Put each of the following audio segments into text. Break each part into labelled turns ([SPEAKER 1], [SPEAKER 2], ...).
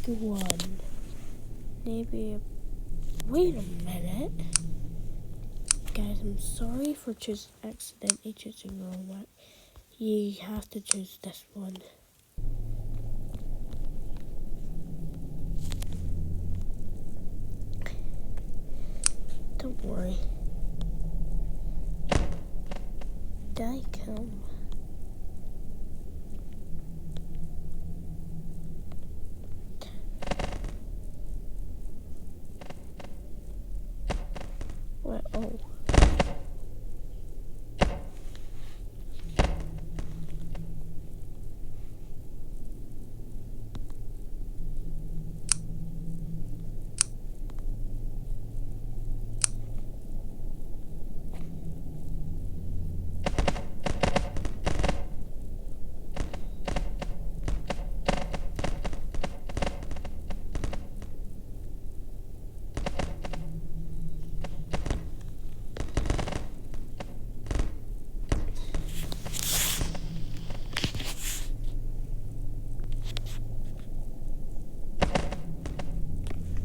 [SPEAKER 1] big one. Maybe wait a minute. Guys, I'm sorry for just accidentally choosing the wrong one. You have to choose this one. Don't worry. Daddy come. What? Oh.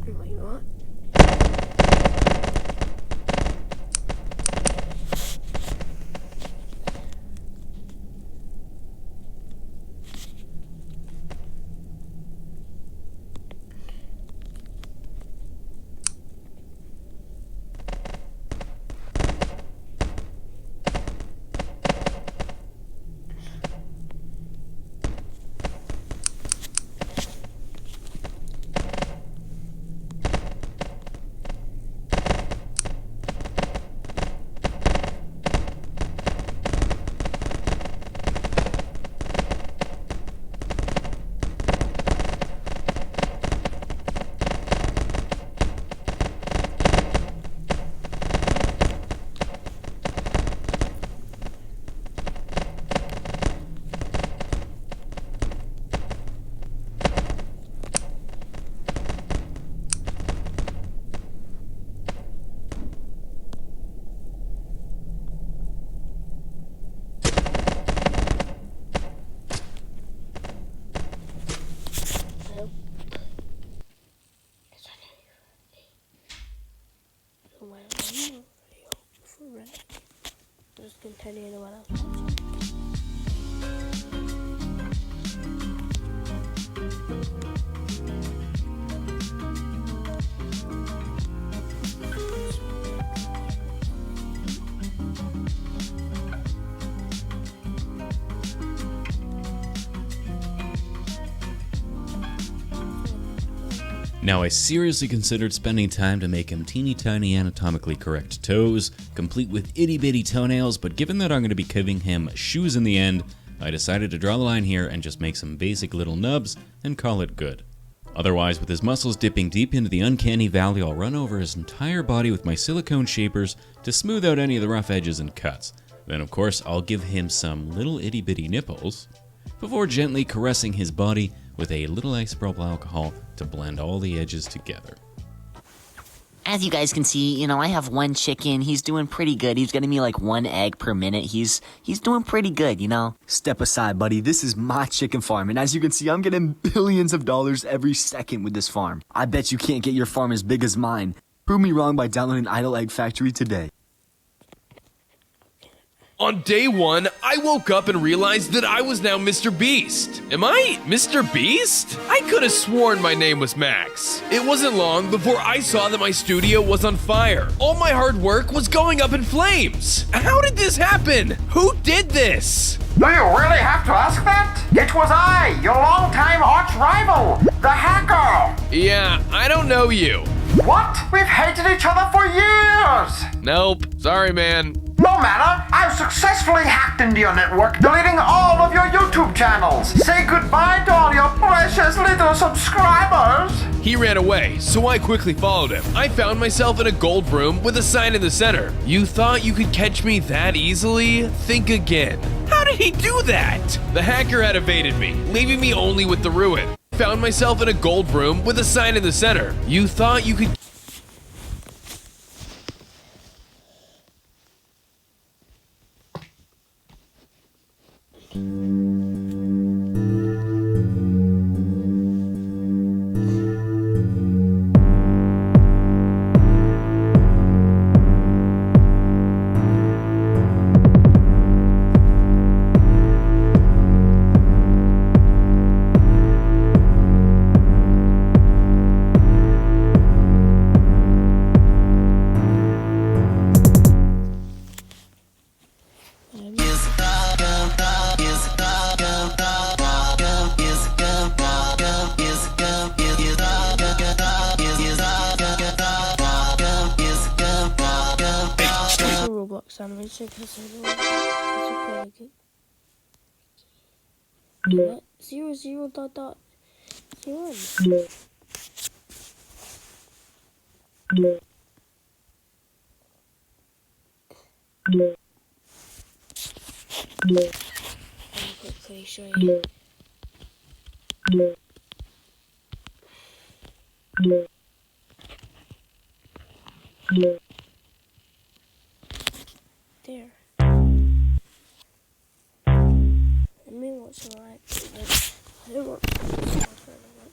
[SPEAKER 1] Wait, what? Just continue to what I was watching.
[SPEAKER 2] Now, I seriously considered spending time to make him teeny tiny anatomically correct toes, complete with itty bitty toenails, but given that I'm going to be giving him shoes in the end, I decided to draw the line here and just make some basic little nubs and call it good. Otherwise, with his muscles dipping deep into the uncanny valley, I'll run over his entire body with my silicone shapers to smooth out any of the rough edges and cuts. Then, of course, I'll give him some little itty bitty nipples, before gently caressing his body with a little isopropyl alcohol to blend all the edges together.
[SPEAKER 3] As you guys can see, I have one chicken. He's doing pretty good. He's getting me like 1 egg per minute. He's doing pretty good,
[SPEAKER 4] Step aside, buddy. This is my chicken farm, and as you can see, I'm getting billions of dollars every second with this farm. I bet you can't get your farm as big as mine. Prove me wrong by downloading Idle Egg Factory today.
[SPEAKER 5] On day 1, I woke up and realized that I was now Mr. Beast. Am I Mr. Beast? I could have sworn my name was Max. It wasn't long before I saw that my studio was on fire. All my hard work was going up in flames. How did this happen? Who did this?
[SPEAKER 6] Do you really have to ask that? It was I, your longtime arch rival, the hacker.
[SPEAKER 5] Yeah, I don't know you.
[SPEAKER 6] What? We've hated each other for years.
[SPEAKER 5] Nope. Sorry, man.
[SPEAKER 6] No matter, I've successfully hacked into your network, deleting all of your YouTube channels. Say goodbye to all your precious little subscribers.
[SPEAKER 5] He ran away, so I quickly followed him. I found myself in a gold room with a sign in the center. You thought you could catch me that easily? Think again. How did he do that? The hacker had evaded me, leaving me only with the ruin. Found myself in a gold room with a sign in the center. You thought you could...
[SPEAKER 1] faster because I know it's really good. What? 0, 0, dot, dot. 0. I'll quickly show you. There. I mean, what's alright? I don't want to for a minute.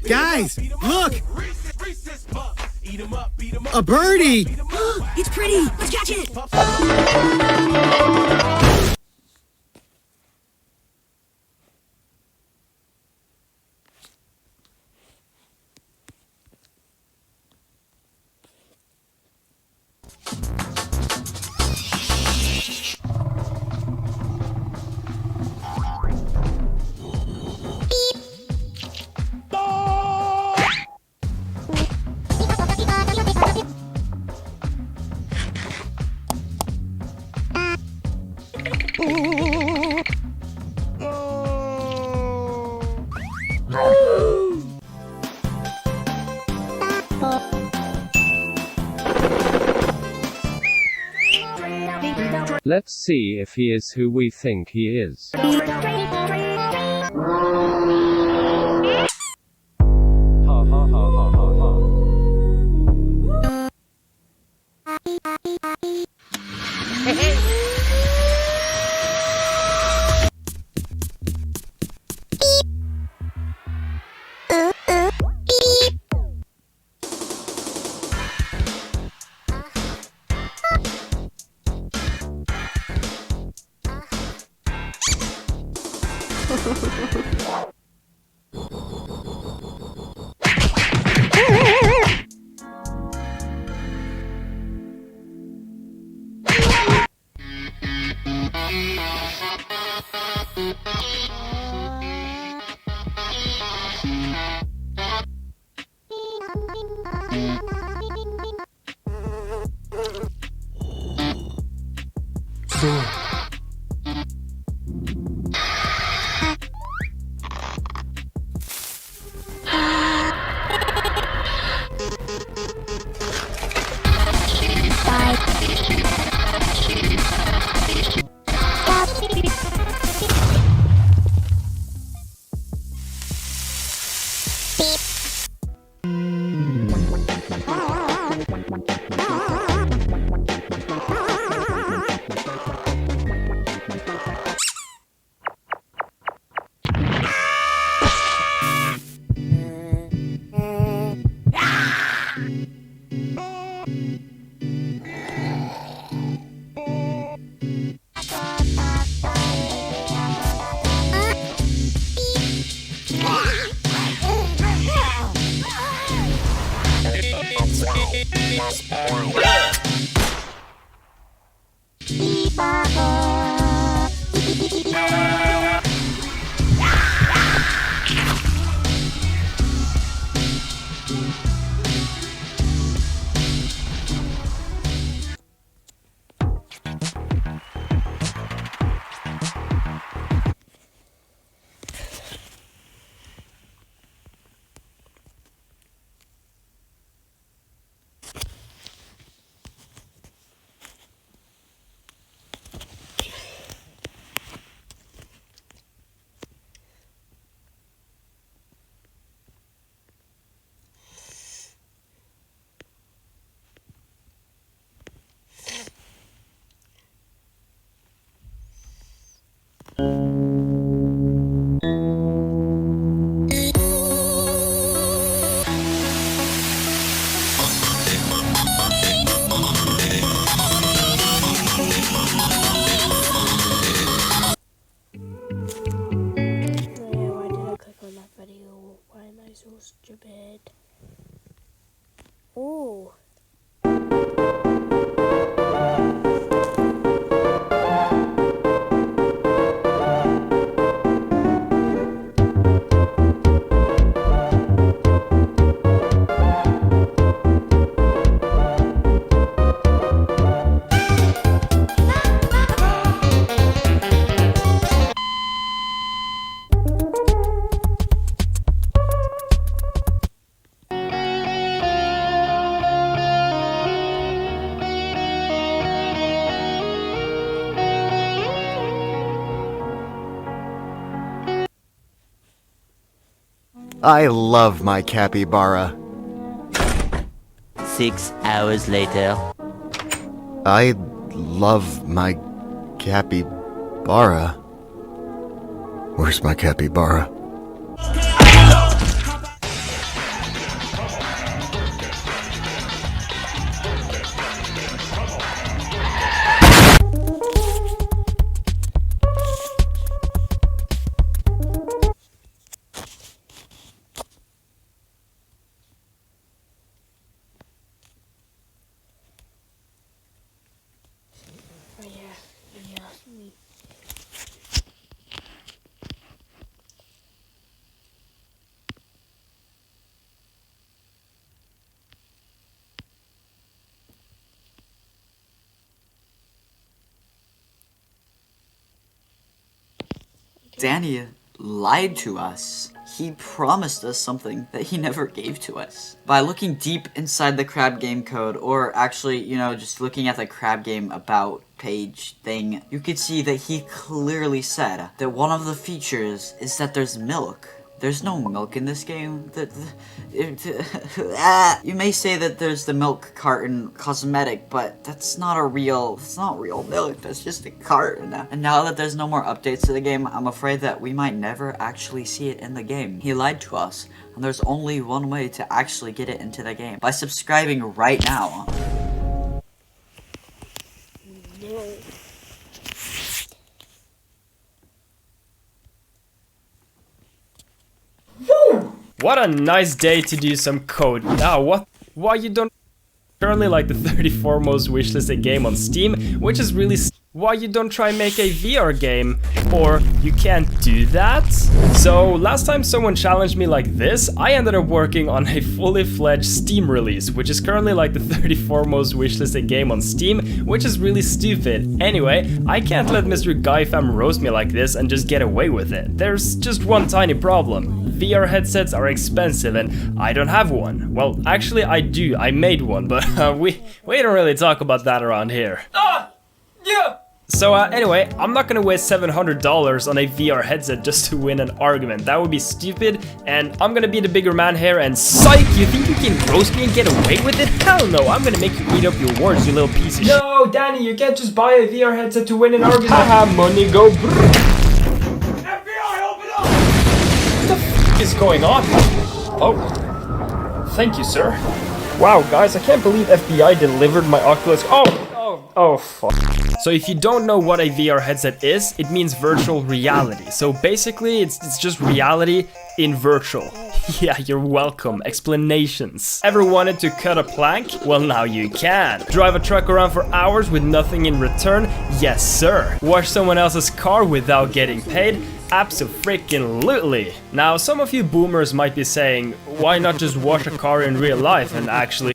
[SPEAKER 7] Guys, look! A birdie!
[SPEAKER 8] It's pretty! Let's catch it!
[SPEAKER 9] Let's see if he is who we think he is. Ha ha ha ha ha ha.
[SPEAKER 1] Why did I click on that video? Why am I so stupid? Oh.
[SPEAKER 10] I love my capybara.
[SPEAKER 3] 6 hours later.
[SPEAKER 10] I love my capybara. Where's my capybara?
[SPEAKER 1] Oh yeah, me.
[SPEAKER 11] Danny lied to us. He promised us something that he never gave to us. By looking deep inside the Crab Game code, or actually, you know, just looking at the Crab Game about page thing, you could see that he clearly said that one of the features is that there's milk. There's no milk in this game. You may say that there's the milk carton cosmetic, but that's not real milk, that's just a carton. And now that there's no more updates to the game, I'm afraid that we might never actually see it in the game. He lied to us, and there's only one way to actually get it into the game. By subscribing right now.
[SPEAKER 12] What a nice day to do some code. Now, why you don't currently like the 34 most wishlisted game on Steam, which is really why you don't try and make a VR game, or you can't do that? So last time someone challenged me like this, I ended up working on a fully fledged Steam release, which is currently like the 34 most wishlisted game on Steam, which is really stupid. Anyway, I can't let Mr. GuyFam roast me like this and just get away with it. There's just one tiny problem. VR headsets are expensive and I don't have one. Well, actually I do, I made one, but we don't really talk about that around here. Yeah! So anyway, I'm not gonna waste $700 on a VR headset just to win an argument. That would be stupid, and I'm gonna be the bigger man here, and psych, you think you can roast me and get away with it? Hell no, I'm gonna make you eat up your words, you little piece of shit. No, Danny, you can't just buy a VR headset to win an argument. Haha, money go brrr. FBI, open up! What the f is going on? Oh, thank you, sir. Wow, guys, I can't believe FBI delivered my Oculus. Oh, fuck. So if you don't know what a VR headset is, it means virtual reality. So basically, it's just reality in virtual. Yeah, you're welcome. Explanations. Ever wanted to cut a plank? Well, now you can. Drive a truck around for hours with nothing in return? Yes, sir. Wash someone else's car without getting paid? Abso-freaking-lutely. Now, some of you boomers might be saying, why not just wash a car in real life and actually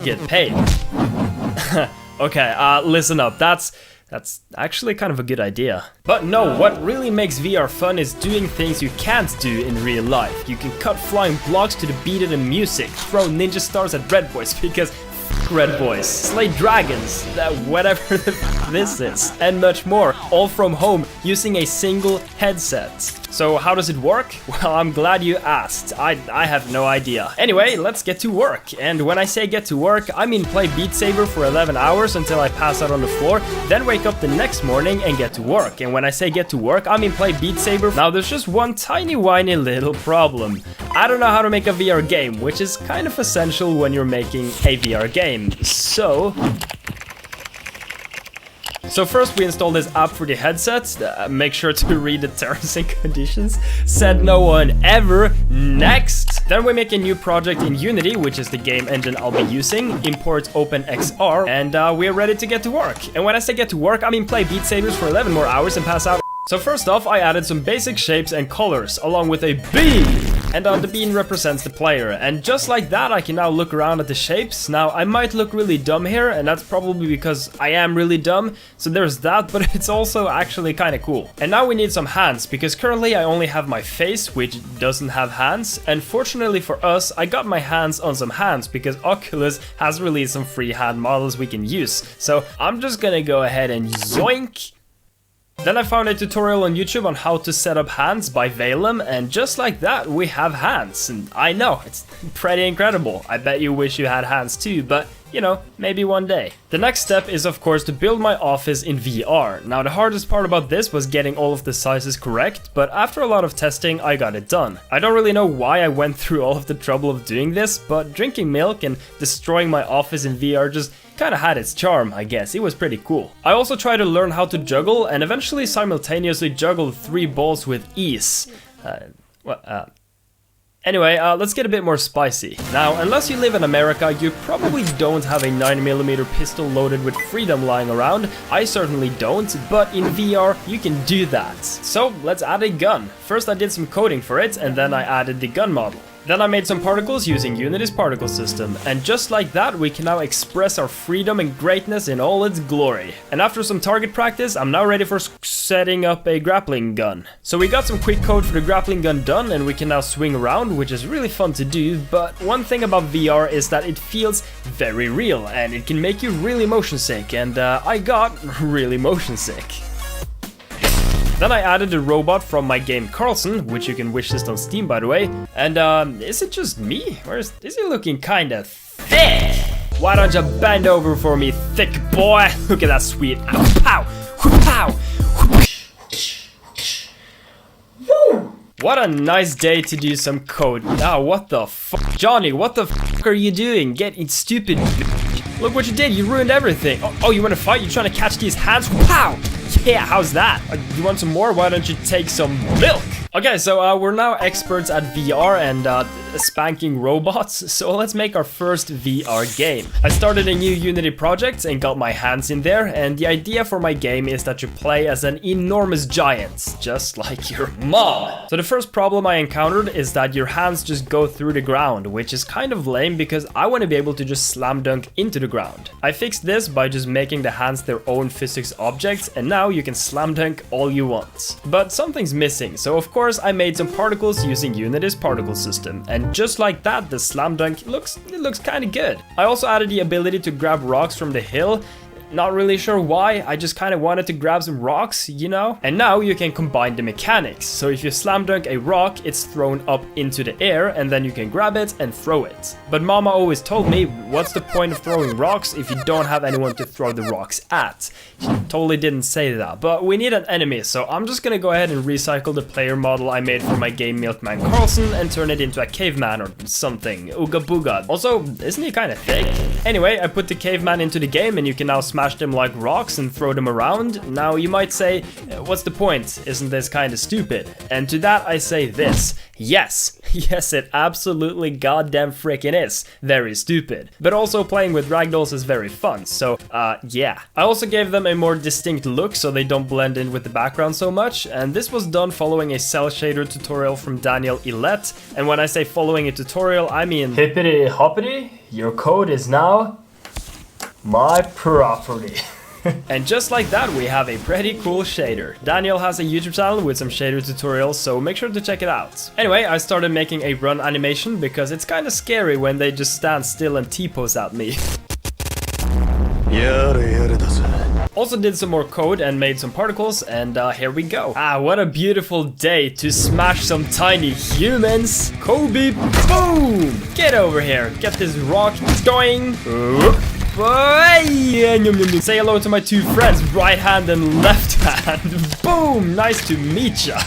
[SPEAKER 12] get paid? Okay, listen up. That's actually kind of a good idea. But no, what really makes VR fun is doing things you can't do in real life. You can cut flying blocks to the beat of the music, throw ninja stars at Red Boys because Red Boys, slay dragons, whatever this is, and much more, all from home using a single headset. So how does it work? Well, I'm glad you asked. I have no idea. Anyway, let's get to work. And when I say get to work, I mean play Beat Saber for 11 hours until I pass out on the floor, then wake up the next morning and get to work. And when I say get to work, I mean play Beat Saber. Now there's just one tiny whiny little problem. I don't know how to make a VR game, which is kind of essential when you're making a VR game. So first we install this app for the headset, make sure to read the terms and conditions, said no one ever. Next! Then we make a new project in Unity, which is the game engine I'll be using, import OpenXR, and we're ready to get to work. And when I say get to work, I mean play Beat Sabers for 11 more hours and pass out. So first off, I added some basic shapes and colors, along with a bean! And the bean represents the player, and just like that I can now look around at the shapes. Now I might look really dumb here, and that's probably because I am really dumb, so there's that, but it's also actually kinda cool. And now we need some hands, because currently I only have my face, which doesn't have hands, and fortunately for us, I got my hands on some hands, because Oculus has released some free hand models we can use. So I'm just gonna go ahead and zoink! Then I found a tutorial on YouTube on how to set up hands by Valem, and just like that we have hands. And I know, it's pretty incredible. I bet you wish you had hands too, but you know, maybe one day. The next step is of course to build my office in VR. Now the hardest part about this was getting all of the sizes correct, but after a lot of testing I got it done. I don't really know why I went through all of the trouble of doing this, but drinking milk and destroying my office in VR just kinda had its charm, I guess. It was pretty cool. I also tried to learn how to juggle and eventually simultaneously juggled 3 balls with ease. Anyway, let's get a bit more spicy. Now, unless you live in America, you probably don't have a 9mm pistol loaded with freedom lying around. I certainly don't, but in VR, you can do that. So, let's add a gun. First I did some coding for it, and then I added the gun model. Then I made some particles using Unity's particle system, and just like that we can now express our freedom and greatness in all its glory. And after some target practice, I'm now ready for setting up a grappling gun. So we got some quick code for the grappling gun done, and we can now swing around, which is really fun to do, but one thing about VR is that it feels very real, and it can make you really motion sick, and I got really motion sick. Then I added a robot from my game Carlson, which you can wishlist on Steam by the way, and is it just me? Or is he looking kinda thick? Why don't you bend over for me, thick boy? Look at that sweet, ow, pow, pow. Woo! What a nice day to do some code. Now what the fuck? Johnny, what the fuck are you doing? Get stupid. Look what you did, you ruined everything. Oh, you wanna fight? You trying to catch these hands? Pow! Yeah, how's that? You want some more? Why don't you take some milk? Okay, so we're now experts at VR and spanking robots, so let's make our first VR game. I started a new Unity project and got my hands in there, and the idea for my game is that you play as an enormous giant, just like your mom. So the first problem I encountered is that your hands just go through the ground, which is kind of lame because I want to be able to just slam dunk into the ground. I fixed this by just making the hands their own physics objects, and now you can slam dunk all you want. But something's missing, so of course course, I made some particles using Unity's particle system, and just like that, the slam dunk looks kind of good. I also added the ability to grab rocks from the hill. Not really sure why, I just kind of wanted to grab some rocks, you know? And now you can combine the mechanics. So if you slam dunk a rock, it's thrown up into the air and then you can grab it and throw it. But Mama always told me, what's the point of throwing rocks if you don't have anyone to throw the rocks at? She totally didn't say that, but we need an enemy, so I'm just gonna go ahead and recycle the player model I made for my game Milkman Carlson and turn it into a caveman or something. Ooga booga. Also, isn't he kind of thick? Anyway, I put the caveman into the game and you can now smash them like rocks and throw them around. Now you might say, what's the point? Isn't this kind of stupid? And to that I say this. Yes, yes it absolutely goddamn frickin' is. Very stupid. But also playing with ragdolls is very fun, so yeah. I also gave them a more distinct look so they don't blend in with the background so much, and this was done following a cell shader tutorial from Daniel Illett. And when I say following a tutorial, I mean hippity hoppity, your code is now my property. And just like that, we have a pretty cool shader. Daniel has a YouTube channel with some shader tutorials, so make sure to check it out. Anyway, I started making a run animation because it's kind of scary when they just stand still and T-pose at me. Also did some more code and made some particles, and here we go. Ah, what a beautiful day to smash some tiny humans. Kobe, boom! Get over here, get this rock going. Say hello to my two friends, right hand and left hand. Boom! Nice to meet ya.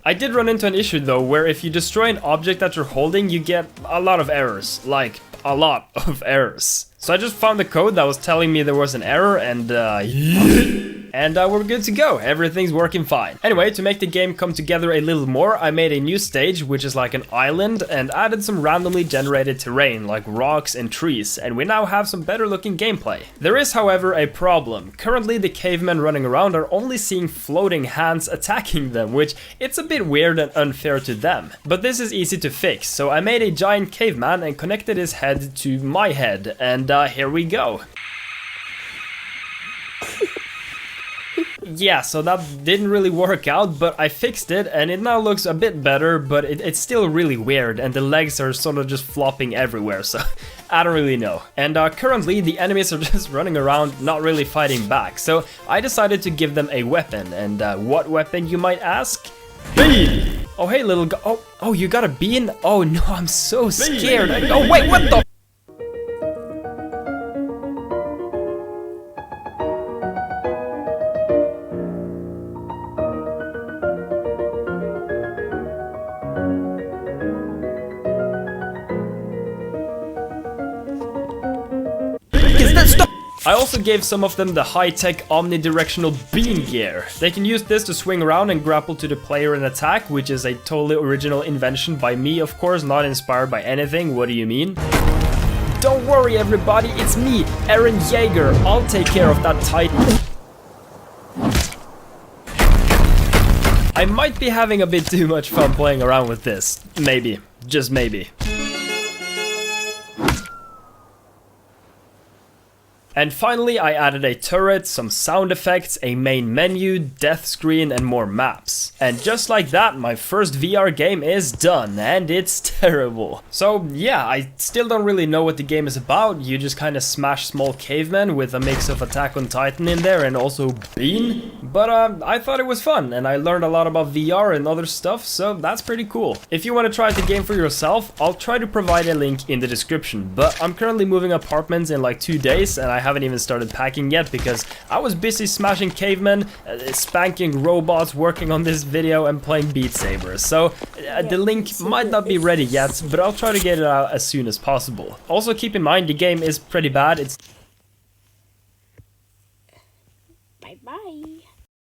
[SPEAKER 12] I did run into an issue though, where if you destroy an object that you're holding, you get a lot of errors. Like, a lot of errors. So I just found the code that was telling me there was an error, and we're good to go. Everything's working fine. Anyway, to make the game come together a little more, I made a new stage, which is like an island, and added some randomly generated terrain, like rocks and trees, and we now have some better looking gameplay. There is, however, a problem. Currently, the cavemen running around are only seeing floating hands attacking them, which it's a bit weird and unfair to them. But this is easy to fix, so I made a giant caveman and connected his head to my head, and here we go. Yeah, so that didn't really work out, but I fixed it and it now looks a bit better, but it's still really weird and the legs are sort of just flopping everywhere, so I don't really know. And currently the enemies are just running around, not really fighting back, so I decided to give them a weapon. And what weapon, you might ask? Bean! Oh hey little guy, oh you got a bean? Oh no, I'm so scared. Oh wait, what the? I also gave some of them the high-tech omnidirectional beam gear. They can use this to swing around and grapple to the player and attack, which is a totally original invention by me, of course, not inspired by anything. What do you mean? Don't worry everybody, it's me, Eren Yeager. I'll take care of that Titan. I might be having a bit too much fun playing around with this. Maybe. Just maybe. And finally, I added a turret, some sound effects, a main menu, death screen, and more maps. And just like that, my first VR game is done, and it's terrible. So yeah, I still don't really know what the game is about. You just kind of smash small cavemen with a mix of Attack on Titan in there and also Bean. But I thought it was fun, and I learned a lot about VR and other stuff, so that's pretty cool. If you want to try the game for yourself, I'll try to provide a link in the description. But I'm currently moving apartments in like 2 days, and I haven't even started packing yet because I was busy smashing cavemen, spanking robots, working on this video, and playing Beat Saber. So the link might not be ready yet, but I'll try to get it out as soon as possible. Also keep in mind the game is pretty bad.